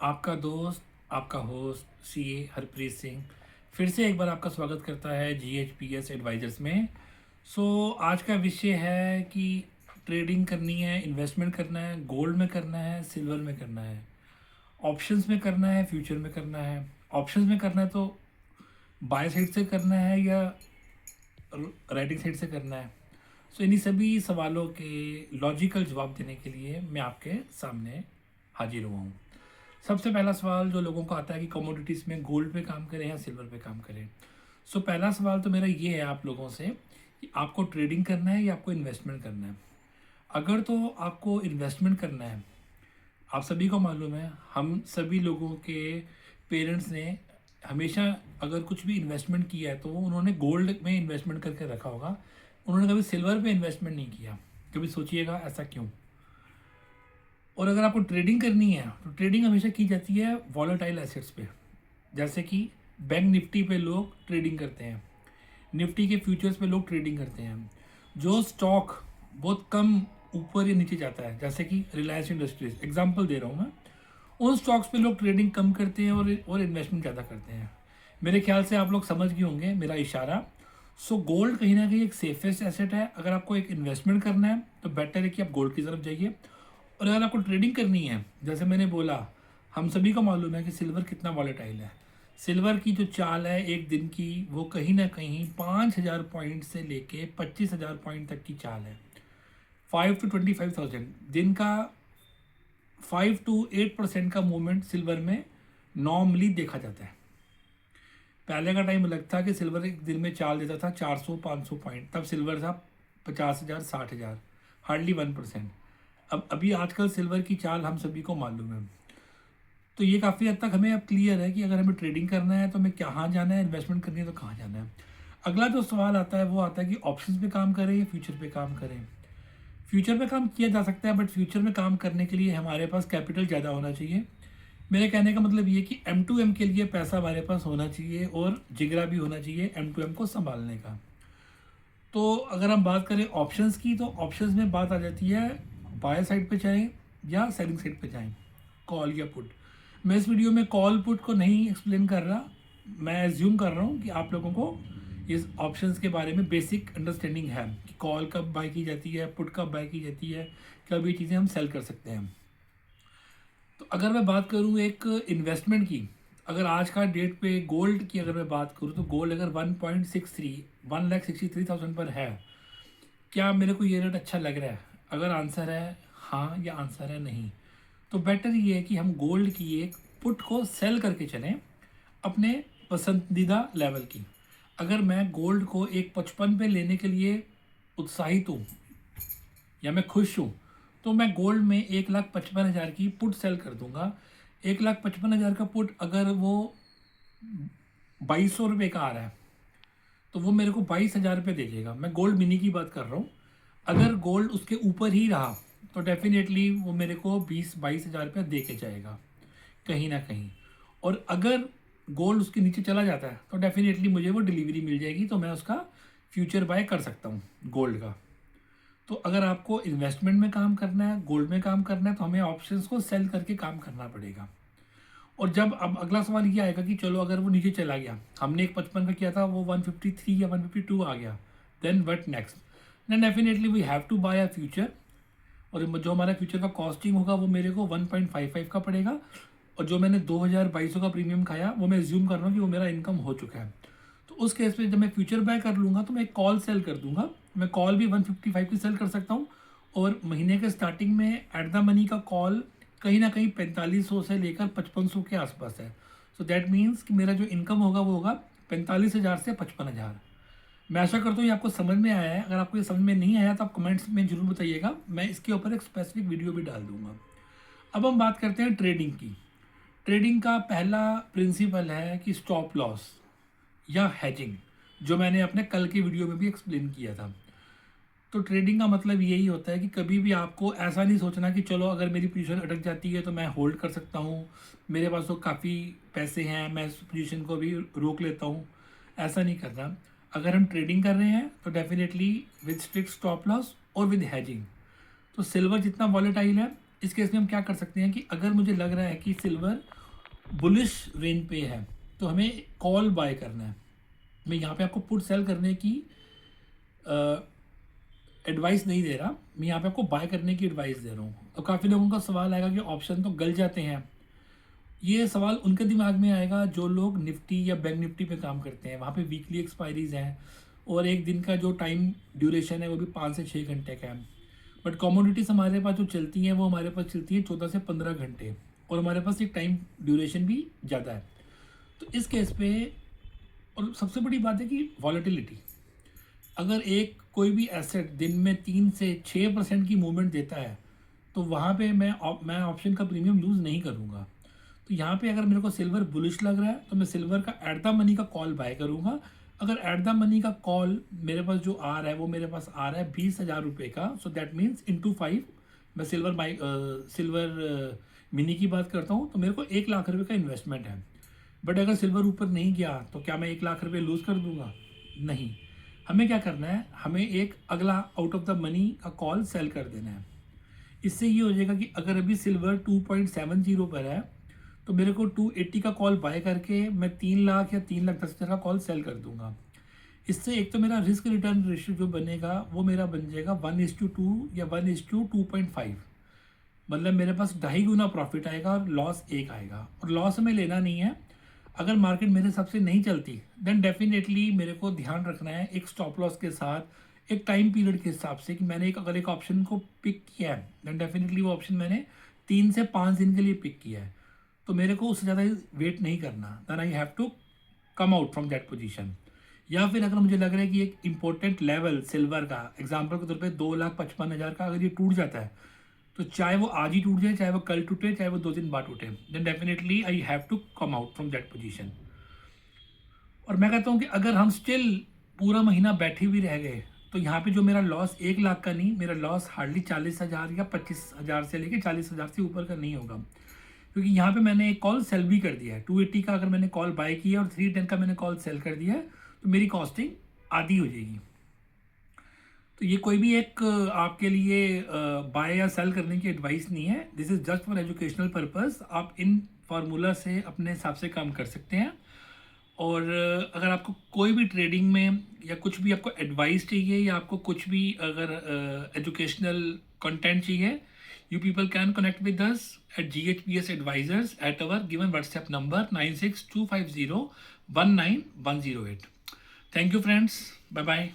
आपका दोस्त, आपका होस्ट सीए हरप्रीत सिंह फिर से एक बार आपका स्वागत करता है जीएचपीएस एडवाइजर्स में। आज का विषय है कि ट्रेडिंग करनी है, इन्वेस्टमेंट करना है, गोल्ड में करना है, सिल्वर में करना है, ऑप्शंस में करना है, फ्यूचर में करना है। ऑप्शंस में करना है तो बाय साइड से करना है या राइटिंग साइड से करना है। इन्हीं सभी सवालों के लॉजिकल जवाब देने के लिए मैं आपके सामने हाजिर हुआ हूँ। सबसे पहला सवाल जो लोगों को आता है कि कमोडिटीज़ में गोल्ड पे काम करें या सिल्वर पे काम करें। पहला सवाल तो मेरा ये है आप लोगों से कि आपको ट्रेडिंग करना है या आपको इन्वेस्टमेंट करना है। अगर तो आपको इन्वेस्टमेंट करना है, आप सभी को मालूम है हम सभी लोगों के पेरेंट्स ने हमेशा अगर कुछ भी इन्वेस्टमेंट किया है तो वो उन्होंने गोल्ड में इन्वेस्टमेंट करके रखा होगा, उन्होंने कभी सिल्वर पे इन्वेस्टमेंट नहीं किया। कभी सोचिएगा ऐसा क्यों। और अगर आपको ट्रेडिंग करनी है तो ट्रेडिंग हमेशा की जाती है वॉलेटाइल एसेट्स पे, जैसे कि बैंक निफ्टी पे लोग ट्रेडिंग करते हैं, निफ्टी के फ्यूचर्स पे लोग ट्रेडिंग करते हैं। जो स्टॉक बहुत कम ऊपर या नीचे जाता है, जैसे कि रिलायंस इंडस्ट्रीज एग्जांपल दे रहा हूँ मैं, उन स्टॉक्स पे लोग ट्रेडिंग कम करते हैं और इन्वेस्टमेंट ज़्यादा करते हैं। मेरे ख्याल से आप लोग समझ गए होंगे मेरा इशारा। गोल्ड कहीं ना कहीं एक सेफेस्ट एसेट है। अगर आपको एक इन्वेस्टमेंट करना है तो बेटर है कि आप गोल्ड की तरफ जाइए। और अगर आपको ट्रेडिंग करनी है, जैसे मैंने बोला, हम सभी को मालूम है कि सिल्वर कितना वॉलेटाइल है। सिल्वर की जो चाल है एक दिन की, वो कहीं ना कहीं 5,000 पॉइंट से लेके 25,000 पॉइंट तक की चाल है। 5 to 25,000 दिन का 5 to 8% का मूवमेंट सिल्वर में नॉर्मली देखा जाता है। पहले का टाइम अलग था कि सिल्वर एक दिन में चाल देता था 400-500 पॉइंट, तब सिल्वर था 50,000 60,000, हार्डली 1%। अब अभी आजकल सिल्वर की चाल हम सभी को मालूम है। तो ये काफ़ी हद तक हमें अब क्लियर है कि अगर हमें ट्रेडिंग करना है तो हमें कहाँ जाना है, इन्वेस्टमेंट करनी है तो कहाँ जाना है। अगला जो सवाल आता है वो आता है कि ऑप्शंस पे काम करें या फ्यूचर पे काम करें। फ्यूचर पे काम किया जा सकता है, बट फ्यूचर में काम करने के लिए हमारे पास कैपिटल ज़्यादा होना चाहिए। मेरे कहने का मतलब ये कि M2M के लिए पैसा हमारे पास होना चाहिए और जिगरा भी होना चाहिए M2M को संभालने का। तो अगर हम बात करें ऑप्शंस की, तो ऑप्शंस में बात आ जाती है बाय साइड पे जाएं या सेलिंग साइड पे जाएं, कॉल या पुट। मैं इस वीडियो में कॉल पुट को नहीं एक्सप्लेन कर रहा, मैं एज्यूम कर रहा हूँ कि आप लोगों को इस ऑप्शंस के बारे में बेसिक अंडरस्टैंडिंग है कि कॉल कब बाय की जाती है, पुट कब बाय की जाती है, कब ये चीज़ें हम सेल कर सकते हैं। तो अगर मैं बात करूँ एक इन्वेस्टमेंट की, अगर आज का डेट पे गोल्ड की अगर मैं बात करूँ तो गोल्ड अगर 1.63 पर है, क्या मेरे को ये रेट अच्छा लग रहा है? अगर आंसर है हाँ या आंसर है नहीं, तो बेटर ये है कि हम गोल्ड की एक पुट को सेल करके चलें अपने पसंदीदा लेवल की। अगर मैं गोल्ड को एक 55 पे लेने के लिए उत्साहित हूँ या मैं खुश हूँ, तो मैं गोल्ड में 1,55,000 की पुट सेल कर दूंगा। 1,55,000 का पुट अगर वो 2,200 रुपये का आ रहा है तो वो मेरे को 22,000 रुपये दे देगा। मैं गोल्ड मिनी की बात कर रहा हूँ। अगर गोल्ड उसके ऊपर ही रहा तो डेफिनेटली वो मेरे को 20-22 हज़ार रुपया दे के जाएगा कहीं ना कहीं। और अगर गोल्ड उसके नीचे चला जाता है तो डेफिनेटली मुझे वो डिलीवरी मिल जाएगी, तो मैं उसका फ्यूचर बाय कर सकता हूँ गोल्ड का। तो अगर आपको इन्वेस्टमेंट में काम करना है, गोल्ड में काम करना है, तो हमें ऑप्शंस को सेल करके काम करना पड़ेगा। और जब अब अगला सवाल ये आएगा कि चलो अगर वो नीचे चला गया, हमने एक 55 का किया था, वो 153 या 152 आ गया, then what next? Then definitely we have to buy a future. और जो हमारा फ्यूचर का कॉस्टिंग होगा वो मेरे को 1.55 का पड़ेगा। और जो मैंने 2,200 का प्रीमियम खाया वो मैं एज्यूम कर रहा हूँ कि वो मेरा इनकम हो चुका है। तो उस केस में जब मैं फ्यूचर बाय कर लूँगा तो मैं कॉल सेल कर दूंगा। मैं कॉल भी 155 की सेल कर सकता हूँ। और महीने के स्टार्टिंग में एट द मनी का कॉल कहीं ना कहीं 4500 से लेकर 5500 के आसपास है। सो दैट मीन्स कि मेरा जो इनकम होगा वो होगा 45,000 से 55,000। मैं आशा करता हूँ ये आपको समझ में आया है। अगर आपको ये समझ में नहीं आया तो आप कमेंट्स में जरूर बताइएगा, मैं इसके ऊपर एक स्पेसिफिक वीडियो भी डाल दूंगा। अब हम बात करते हैं ट्रेडिंग की। ट्रेडिंग का पहला प्रिंसिपल है कि स्टॉप लॉस या हैजिंग, जो मैंने अपने कल के वीडियो में भी एक्सप्लेन किया था। तो ट्रेडिंग का मतलब यही होता है कि कभी भी आपको ऐसा नहीं सोचना कि चलो अगर मेरी पोजीशन अटक जाती है तो मैं होल्ड कर सकता हूँ, मेरे पास तो काफ़ी पैसे हैं, मैं इस पोजीशन को भी रोक लेता हूँ। ऐसा नहीं करना। अगर हम ट्रेडिंग कर रहे हैं तो definitely with strict stop loss और विद हैजिंग। तो सिल्वर जितना वॉलेटाइल है इस केस में हम क्या कर सकते हैं कि अगर मुझे लग रहा है कि सिल्वर बुलिश रेंज पे है तो हमें कॉल बाय करना है। मैं यहाँ पे आपको पुट सेल करने की एडवाइस नहीं दे रहा, मैं यहाँ पे आपको बाय करने की एडवाइस दे रहा हूँ। अब काफ़ी लोगों का सवाल आएगा कि ऑप्शन तो गल जाते हैं। ये सवाल उनके दिमाग में आएगा जो लोग निफ्टी या बैंक निफ्टी पे काम करते हैं, वहाँ पे वीकली एक्सपायरीज हैं और एक दिन का जो टाइम ड्यूरेशन है वो भी 5 से 6 घंटे का है। बट कमोडिटीज हमारे पास जो चलती हैं वो हमारे पास चलती है 14 से 15 घंटे, और हमारे पास एक टाइम ड्यूरेशन भी ज़्यादा है। तो इस केस पे, और सबसे बड़ी बात है कि वॉलेटिलिटी, अगर एक कोई भी एसेट दिन में 3 से 6% की मूवमेंट देता है तो वहाँ पे मैं ऑप्शन का प्रीमियम लूज़ नहीं करूँगा। तो यहाँ पे अगर मेरे को सिल्वर बुलिश लग रहा है तो मैं सिल्वर का एट द मनी का कॉल बाय करूँगा। अगर एट द मनी का कॉल मेरे पास जो आ रहा है वो मेरे पास आ रहा है 20,000 रुपये का, सो दैट मीन्स इंटू 5 मैं सिल्वर मिनी की बात करता हूँ तो मेरे को 1 लाख रुपये का इन्वेस्टमेंट है। बट अगर सिल्वर ऊपर नहीं गया तो क्या मैं 1 लाख रुपये लूज़ कर दूंगा? नहीं। हमें क्या करना है, हमें एक अगला आउट ऑफ द मनी का कॉल सेल कर देना है। इससे ये हो जाएगा कि अगर अभी सिल्वर 2.70 पर है तो मेरे को 280 का कॉल बाय करके मैं 3 लाख या 3,10,000 का कॉल सेल कर दूंगा। इससे एक तो मेरा रिस्क रिटर्न रेशियो जो बनेगा वो मेरा बन जाएगा 1:2 या 1:2.5। मतलब मेरे पास 2.5 गुना प्रॉफिट आएगा और लॉस 1 आएगा, और लॉस हमें लेना नहीं है। अगर मार्केट मेरे हिसाब से नहीं चलती देन डेफिनेटली मेरे को ध्यान रखना है एक स्टॉप लॉस के साथ, एक टाइम पीरियड के हिसाब से कि मैंने अगर एक ऑप्शन को पिक किया है देन डेफिनेटली वो ऑप्शन मैंने 3 से 5 दिन के लिए पिक किया है, तो मेरे को उससे ज़्यादा वेट नहीं करना, then I have to come out from that position. या फिर अगर मुझे लग रहा है कि एक इंपॉर्टेंट लेवल सिल्वर का एग्जांपल के तौर पे 2,55,000 का अगर ये टूट जाता है, तो चाहे वो आज ही टूट जाए, चाहे वो कल टूटे, चाहे वो 2 दिन बाद टूटे, then definitely I have to come out from that position. और मैं कहता हूँ कि अगर हम स्टिल पूरा महीना बैठे भी रह गए तो यहाँ पे जो मेरा लॉस 1 लाख का नहीं, मेरा लॉस हार्डली 40,000 या 25,000 से लेके 40,000 से ऊपर का नहीं होगा, क्योंकि यहाँ पे मैंने एक कॉल सेल भी कर दिया है। 280 का अगर मैंने कॉल बाय किया और 310 का मैंने कॉल सेल कर दिया है तो मेरी कॉस्टिंग आधी हो जाएगी। तो ये कोई भी एक आपके लिए बाय या सेल करने की एडवाइस नहीं है, this is just for educational purpose. आप इन फार्मूला से अपने हिसाब से काम कर सकते हैं। और अगर आपको कोई भी ट्रेडिंग में या कुछ भी आपको एडवाइस चाहिए या आपको कुछ भी अगर एजुकेशनल कंटेंट चाहिए, you people can connect with us at GHPS Advisors at our given WhatsApp number 9625019108। Thank you friends, bye bye.